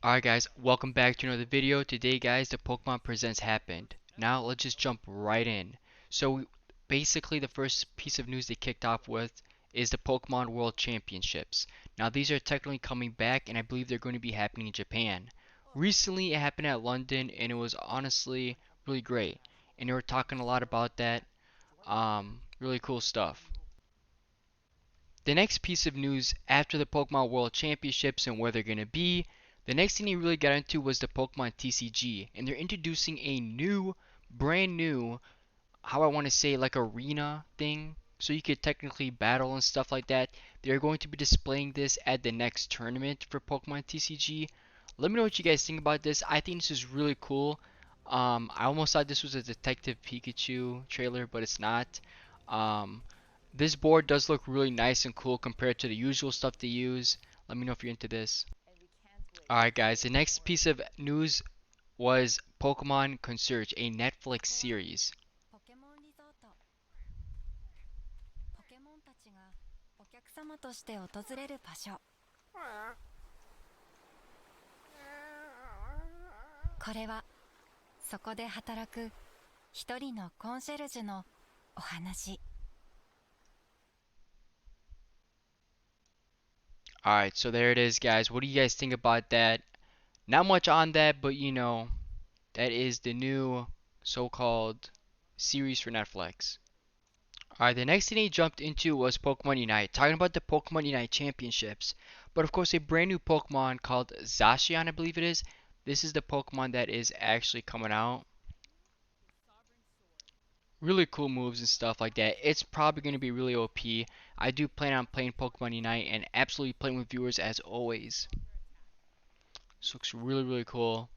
Alright guys, welcome back to another video. Today guys, the Pokemon Presents happened. Now let's just jump right in. Basically the first piece of news they kicked off with is the Pokemon World Championships. Now these are technically coming back and I believe they're going to be happening in Japan. Recently it happened at London and it was honestly really great. And they were talking a lot about that. Really cool stuff. The next piece of news after the Pokemon World Championships and where they're going to be, the next thing they really got into was the Pokemon TCG. And they're introducing a brand new, how I want to say, like arena thing. So you could technically battle and stuff like that. They're going to be displaying this at the next tournament for Pokemon TCG. Let me know what you guys think about this. I think this is really cool. I almost thought this was a Detective Pikachu trailer, but it's not. Um, this board does look really nice and cool compared to the usual stuff they use. Let me know if you're into this. Alright guys, the next piece of news was Pokemon Concierge, a Netflix series. Alright, so there it is guys. What do you guys think about that? Not much on that, but that is the new so-called series for Netflix. Alright, the next thing they jumped into was Pokemon Unite, talking about the Pokemon Unite Championships. But of course, a brand new Pokemon called Zacian, I believe it is. This is the Pokemon that is actually coming out. Really cool moves and stuff like that. It's probably going to be really OP. I do plan on playing Pokemon Unite and absolutely playing with viewers as always. This looks really cool.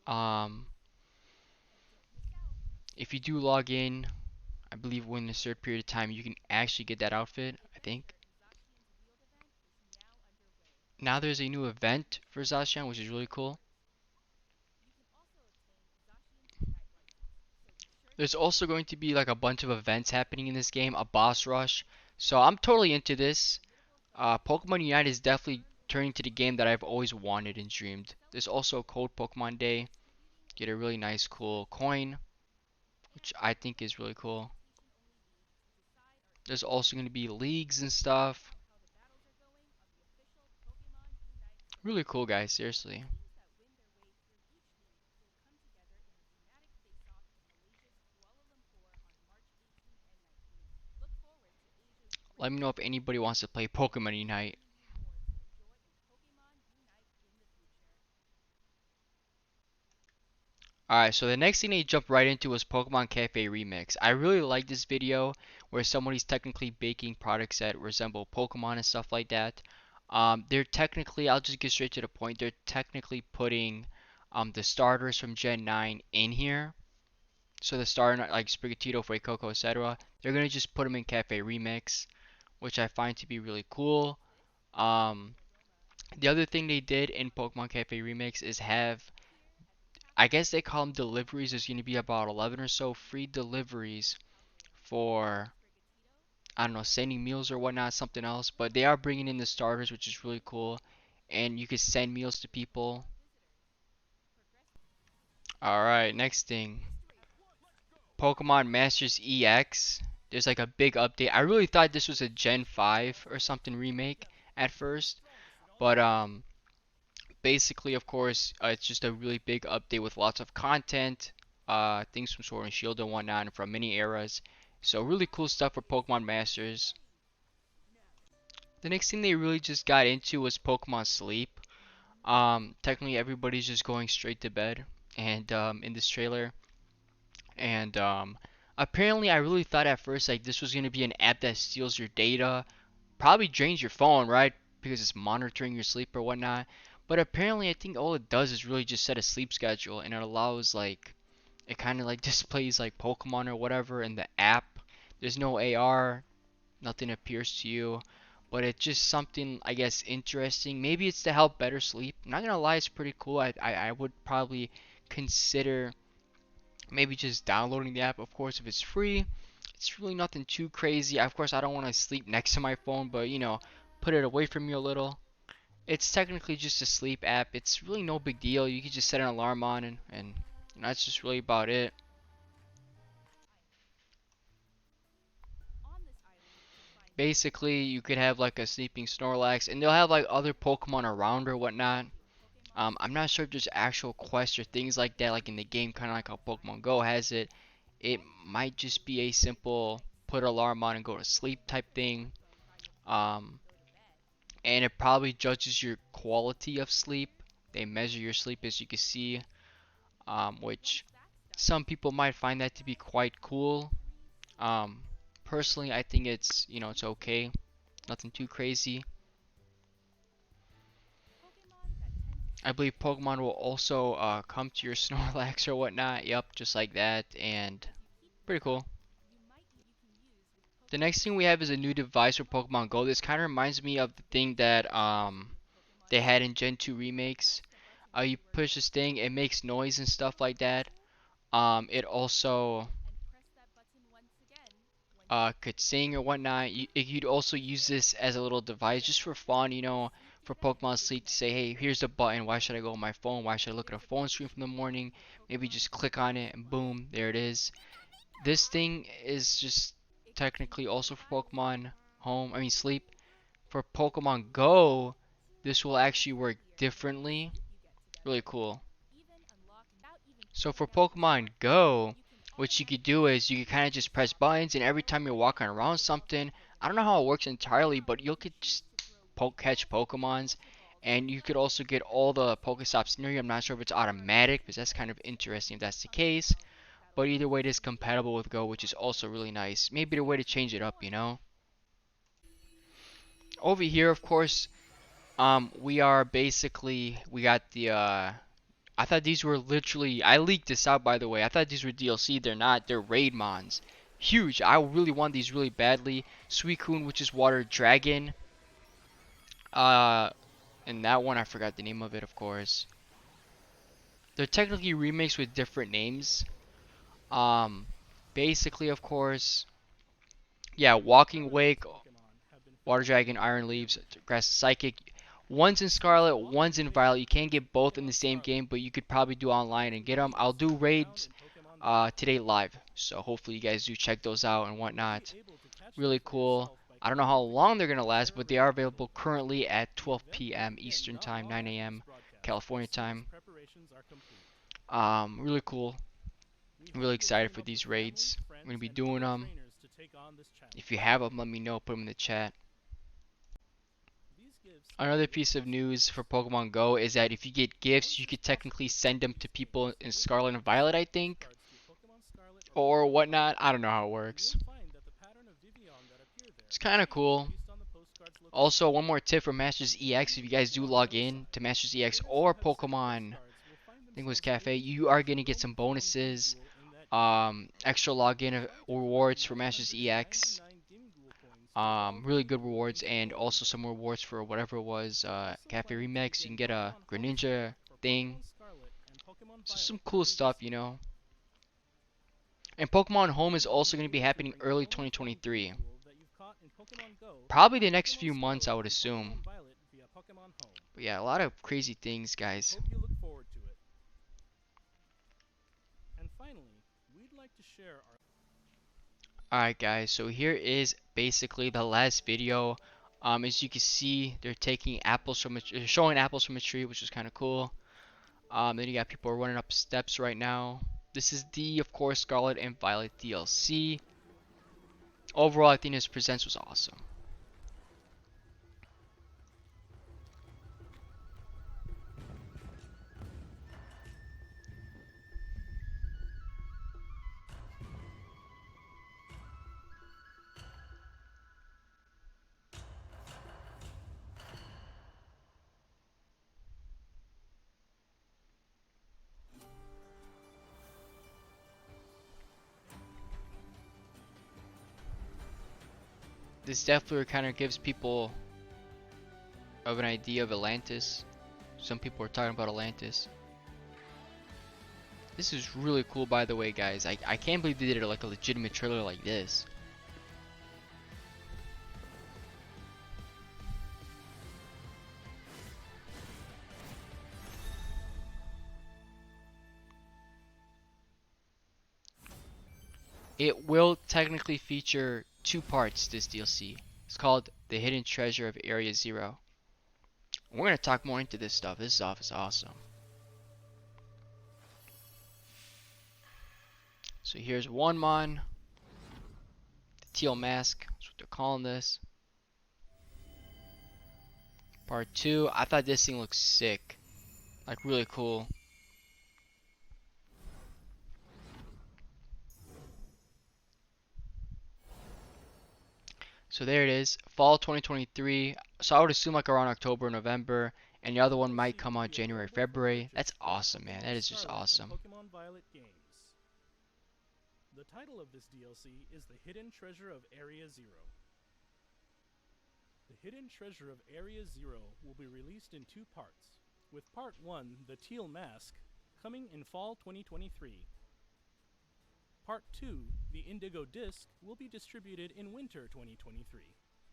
Um, if you do log in, I believe within a certain period of time, you can actually get that outfit, I think. Now there's a new event for Zacian, which is really cool. There's also going to be like a bunch of events happening in this game, a boss rush. So I'm totally into this. Pokemon Unite is definitely turning to the game that I've always wanted and dreamed. There's also a Cold Pokemon Day. Get a really nice, cool coin, which I think is really cool. There's also going to be leagues and stuff. Really cool, guys, seriously. Let me know if anybody wants to play Pokemon Unite. Alright, so the next thing they jumped right into was Pokemon Cafe Remix. I really like this video where somebody's technically baking products that resemble Pokemon and stuff like that. They're technically, I'll just get straight to the point, they're technically putting the starters from Gen 9 in here. So the starter like Sprigatito, Fuecoco, etc. They're gonna just put them in Cafe Remix, which I find to be really cool. Um, the other thing they did in Pokemon Cafe Remix is have, I guess they call them deliveries. There's going to be about 11 or so free deliveries for, I don't know, sending meals or whatnot, something else. But they are bringing in the starters, which is really cool. And you can send meals to people. Alright, next thing. Pokemon Masters EX. There's like a big update. I really thought this was a Gen 5 or something remake at first. But basically, of course, it's just a really big update with lots of content, things from Sword and Shield and whatnot, and from many eras. So really cool stuff for Pokemon Masters. The next thing they really just got into was Pokemon Sleep. Technically, everybody's just going straight to bed, and in this trailer, and apparently, I really thought at first like this was gonna be an app that steals your data, probably drains your phone, right? Because it's monitoring your sleep or whatnot. But apparently, I think all it does is really just set a sleep schedule, and it allows like it kind of like displays like Pokemon or whatever in the app. There's no AR, nothing appears to you, but it's just something I guess interesting. Maybe it's to help better sleep. I'm not gonna lie, it's pretty cool. I would probably consider maybe just downloading the app. Of course, if it's free, it's really nothing too crazy. Of course, I don't want to sleep next to my phone, but put it away from me a little. It's technically just a sleep app. It's really no big deal. You can just set an alarm on and that's just really about it. Basically, you could have like a sleeping Snorlax, and they'll have like other Pokemon around or whatnot. I'm not sure if there's actual quests or things like that, like in the game, kind of like how Pokemon Go has it. It might just be a simple put alarm on and go to sleep type thing. Um, and it probably judges your quality of sleep. They measure your sleep as you can see, which some people might find that to be quite cool. Um, Personally, I think it's okay, nothing too crazy. I believe Pokemon will also come to your Snorlax or whatnot. Yep, just like that, and pretty cool. The next thing we have is a new device for Pokemon Go. This kind of reminds me of the thing that they had in Gen 2 remakes. You push this thing, it makes noise and stuff like that. It also could sing or whatnot. You'd also use this as a little device just for fun, for Pokemon Sleep to say, hey, here's the button. Why should I go on my phone? Why should I look at a phone screen from the morning? Maybe just click on it and boom, there it is. This thing is just technically also for Pokemon Sleep. For Pokemon Go, this will actually work differently. Really cool. So for Pokemon Go, what you could do is you could kind of just press buttons, and every time you're walking around something, I don't know how it works entirely, but you could just catch Pokemons, and you could also get all the Pokestops near you. I'm not sure if it's automatic, because that's kind of interesting if that's the case. But either way, it is compatible with Go, which is also really nice. Maybe the way to change it up. Over here, of course, we got the I thought these were literally. I leaked this out, by the way. I thought these were DLC. They're not. They're raid mons. Huge. I really want these really badly. Suicune, which is Water Dragon. Uh, and that one I forgot the name of it, of course. They're technically remakes with different names. Um, Basically, of course, yeah. Walking Wake, Water Dragon, Iron Leaves, Grass Psychic. One's in Scarlet, one's in Violet. You can't get both in the same game, but you could probably do online and get them. I'll do raids today live, so hopefully you guys do check those out and whatnot. Really cool. I don't know how long they're gonna last, but they are available currently at 12 p.m. Eastern Time, 9 a.m. California time. Really cool. I'm really excited for these raids. I'm gonna be doing them. If you have them, let me know. Put them in the chat. Another piece of news for Pokemon Go is that if you get gifts, you could technically send them to people in Scarlet and Violet, I think, or whatnot. I don't know how it works. It's kind of cool. Also, one more tip for Masters EX: if you guys do log in to Masters EX or Pokemon, I think it was Cafe, you are gonna get some bonuses, extra login rewards for Masters EX. Really good rewards, and also some rewards for whatever it was, Cafe Remix. You can get a Greninja thing. So some cool stuff. And Pokemon Home is also going to be happening early 2023. Probably the next few months, I would assume. But yeah, a lot of crazy things, guys. Alright guys, so here is basically the last video. As you can see, they're taking apples from showing apples from a tree, which is kind of cool. Then you got people running up steps right now. This is of course, Scarlet and Violet DLC. Overall, I think this presents was awesome. This definitely kind of gives people of an idea of Atlantis. Some people are talking about Atlantis. This is really cool, by the way, guys. I can't believe they did it like a legitimate trailer like this. It will technically feature two parts, this DLC. It's called The Hidden Treasure of Area Zero. We're going to talk more into this stuff. This stuff is awesome. So here's one mon, the teal mask. That's what they're calling this. Part 2. I thought this thing looked sick. Like really cool. So there it is. Fall 2023. So I would assume like around October, November. And the other one might come out January, February. That's awesome, man. That is just awesome. Pokemon Violet games. The title of this DLC is The Hidden Treasure of Area Zero. The Hidden Treasure of Area Zero will be released in two parts, with Part 1, The Teal Mask, coming in fall 2023. Part 2, The Indigo Disc, will be distributed in winter 2023.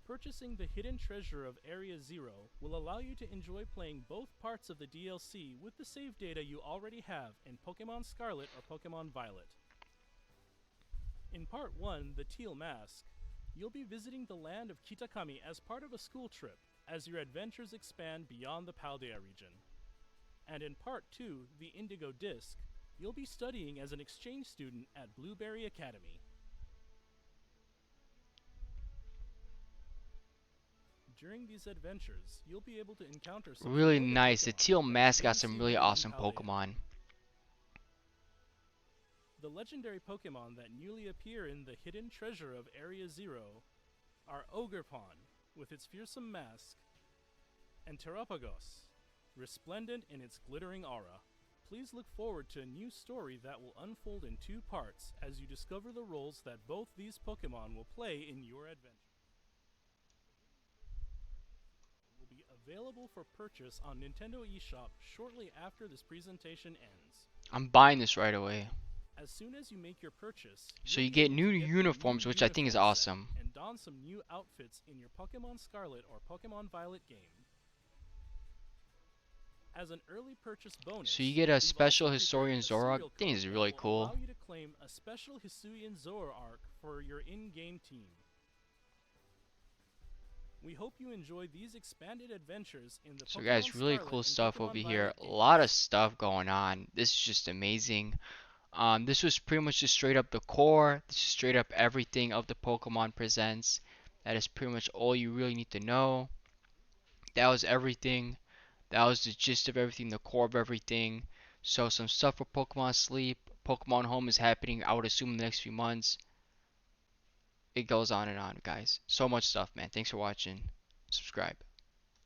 Purchasing the Hidden Treasure of Area Zero will allow you to enjoy playing both parts of the DLC with the save data you already have in Pokémon Scarlet or Pokémon Violet. In Part 1, The Teal Mask, you'll be visiting the land of Kitakami as part of a school trip as your adventures expand beyond the Paldea region. And in Part 2, The Indigo Disc, you'll be studying as an exchange student at Blueberry Academy. During these adventures, you'll be able to encounter some Really familiar nice. The Pokemon teal that you mask got didn't some see really only in awesome Paldea. Pokemon. The legendary Pokemon that newly appear in the Hidden Treasure of Area Zero are Ogerpon, with its fearsome mask, and Terapagos, resplendent in its glittering aura. Please look forward to a new story that will unfold in two parts as you discover the roles that both these Pokemon will play in your adventure. Will be available for purchase on Nintendo eShop shortly after this presentation ends. I'm buying this right away. As soon as you make your purchase, So you'll you be get able new to get the uniforms, new which I think is uniform set awesome. and don some new outfits in your Pokemon Scarlet or Pokemon Violet game. As an early purchase bonus, So you get a we've special also Historian prepared a Zoroark. serial I think code is that really will cool. allow you to claim a special Hisuian Zoroark for your in-game team. We hope you enjoy these expanded adventures in the So Pokemon guys, really Scarlet cool and stuff Pokemon over here. Violet A games. lot of stuff going on. This is just amazing. This was pretty much just straight up the core. This is straight up everything of the Pokemon Presents. That is pretty much all you really need to know. That was everything. That was the gist of everything, the core of everything. So some stuff for Pokemon Sleep. Pokemon Home is happening, I would assume, in the next few months. It goes on and on, guys. So much stuff, man. Thanks for watching. Subscribe.